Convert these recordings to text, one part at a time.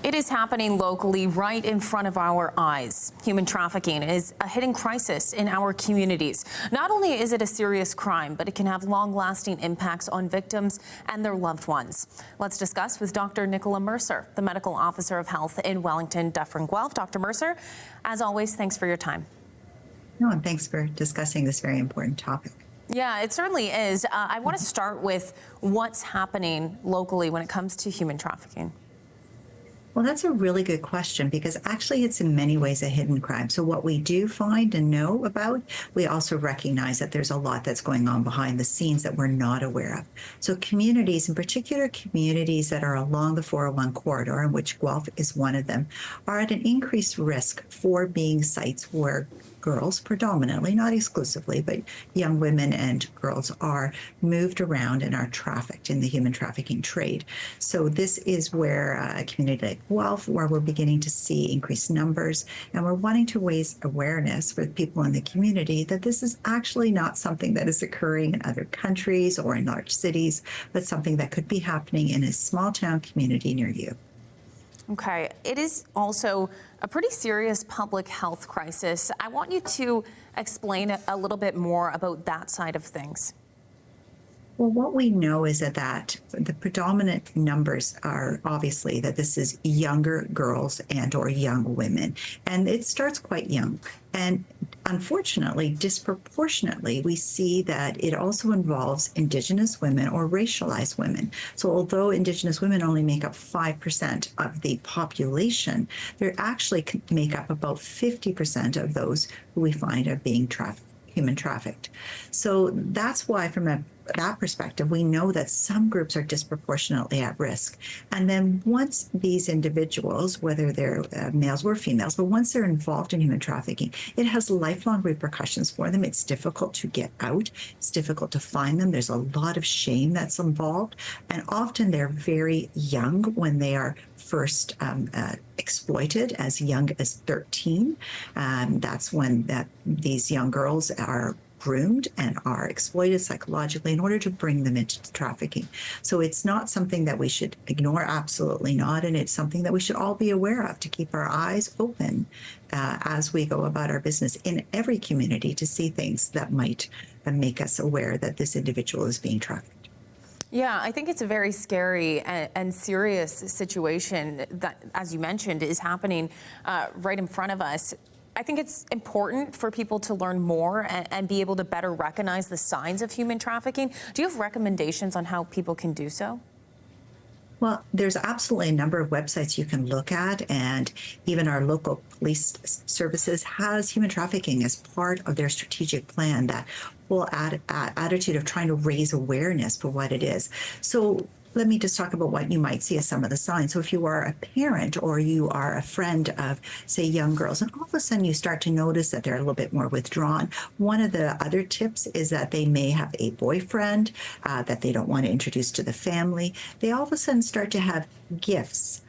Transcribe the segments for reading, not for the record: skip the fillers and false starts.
It is happening locally right in front of our eyes. Human trafficking is a hidden crisis in our communities. Not only is it a serious crime, but it can have long-lasting impacts on victims and their loved ones. Let's discuss with Dr. Nicola Mercer, the Medical Officer of Health in Wellington, Dufferin, Guelph. Dr. Mercer, as always, thanks for your time. No, and thanks for discussing this very important topic. Yeah, it certainly is. I want to start with what's happening locally when it comes to human trafficking. Well, that's a really good question because actually it's in many ways a hidden crime. So what we do find and know about, we also recognize that there's a lot that's going on behind the scenes that we're not aware of. So communities, in particular communities that are along the 401 corridor, in which Guelph is one of them, are at an increased risk for being sites where girls, predominantly, not exclusively, but young women and girls are moved around and are trafficked in the human trafficking trade. So this is where a community like Guelph, where we're beginning to see increased numbers, and we're wanting to raise awareness for people in the community that this is actually not something that is occurring in other countries or in large cities, but something that could be happening in a small town community near you. Okay, it is also a pretty serious public health crisis. I want you to explain a little bit more about that side of things. Well, what we know is that the predominant numbers are obviously that this is younger girls and or young women, and it starts quite young. And unfortunately, disproportionately, we see that it also involves Indigenous women or racialized women. So although Indigenous women only make up 5% of the population, they actually make up about 50% of those who we find are being human trafficked. So that's why from that perspective, we know that some groups are disproportionately at risk. And then once these individuals, whether they're males or females, but once they're involved in human trafficking, it has lifelong repercussions for them. It's difficult to get out. It's difficult to find them. There's a lot of shame that's involved. And often they're very young when they are first exploited, as young as 13. That's when these young girls are groomed and are exploited psychologically in order to bring them into trafficking. So it's not something that we should ignore, absolutely not, and it's something that we should all be aware of to keep our eyes open as we go about our business in every community to see things that might make us aware that this individual is being trafficked. Yeah, I think it's a very scary and serious situation that, as you mentioned, is happening right in front of us. I think it's important for people to learn more and be able to better recognize the signs of human trafficking. Do you have recommendations on how people can do so? Well, there's absolutely a number of websites you can look at, and even our local police services has human trafficking as part of their strategic plan, that whole attitude of trying to raise awareness for what it is. So let me just talk about what you might see as some of the signs. So if you are a parent or you are a friend of, say, young girls, and all of a sudden you start to notice that they're a little bit more withdrawn, one of the other tips is that they may have a boyfriend that they don't want to introduce to the family. They all of a sudden start to have gifts,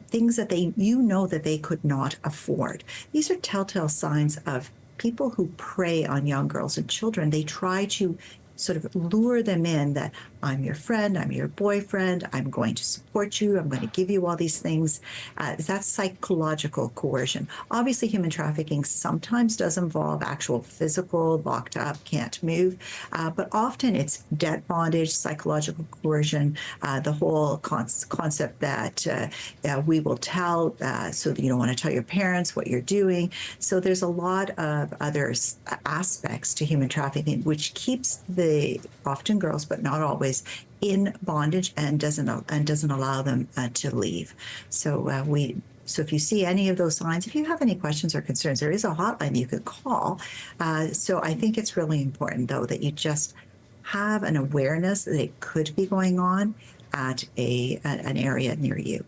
things that that they could not afford. These are telltale signs of people who prey on young girls and children. They try to sort of lure them in that I'm your friend, I'm your boyfriend, I'm going to support you, I'm going to give you all these things. That's psychological coercion. Obviously, human trafficking sometimes does involve actual physical, locked up, can't move, but often it's debt bondage, psychological coercion, the whole concept that we will tell, so that you don't want to tell your parents what you're doing. So there's a lot of other aspects to human trafficking, which keeps often girls, but not always, in bondage and doesn't allow them to leave. So So if you see any of those signs, if you have any questions or concerns, there is a hotline you could call. So I think it's really important, though, that you just have an awareness that it could be going on at an area near you.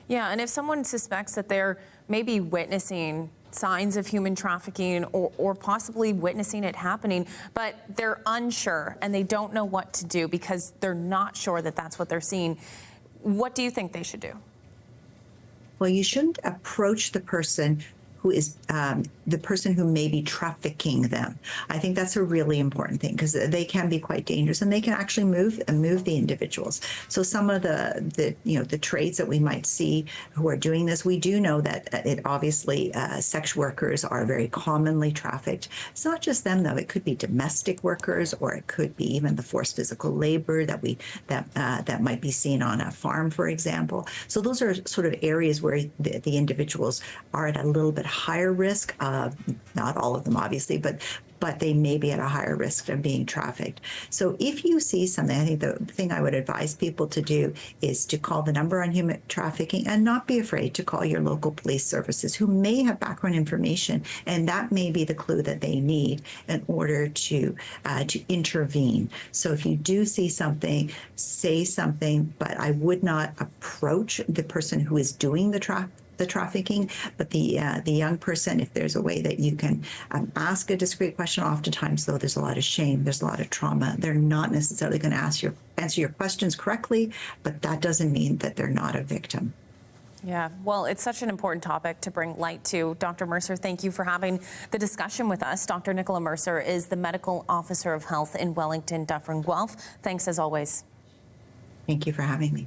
Yeah, and if someone suspects that they're maybe witnessing signs of human trafficking or possibly witnessing it happening, but they're unsure and they don't know what to do because they're not sure that that's what they're seeing, what do you think they should do? Well, you shouldn't approach the person who is the person who may be trafficking them. I think that's a really important thing because they can be quite dangerous and they can actually move the individuals. So some of the trades that we might see who are doing this, we do know that it obviously sex workers are very commonly trafficked. It's not just them though; it could be domestic workers, or it could be even the forced physical labor that might be seen on a farm, for example. So those are sort of areas where the individuals are at a little bit higher risk of, not all of them obviously, but they may be at a higher risk of being trafficked. So if you see something, I think the thing I would advise people to do is to call the number on human trafficking and not be afraid to call your local police services who may have background information, and that may be the clue that they need in order to intervene. So if you do see something, say something, but I would not approach the person who is doing the trafficking, but the young person, if there's a way that you can ask a discreet question. Oftentimes, though, there's a lot of shame, there's a lot of trauma. They're not necessarily going to answer your questions correctly, but that doesn't mean that they're not a victim. Yeah, well, it's such an important topic to bring light to. Dr. Mercer, thank you for having the discussion with us. Dr. Nicola Mercer is the Medical Officer of Health in Wellington, Dufferin, Guelph. Thanks as always. Thank you for having me.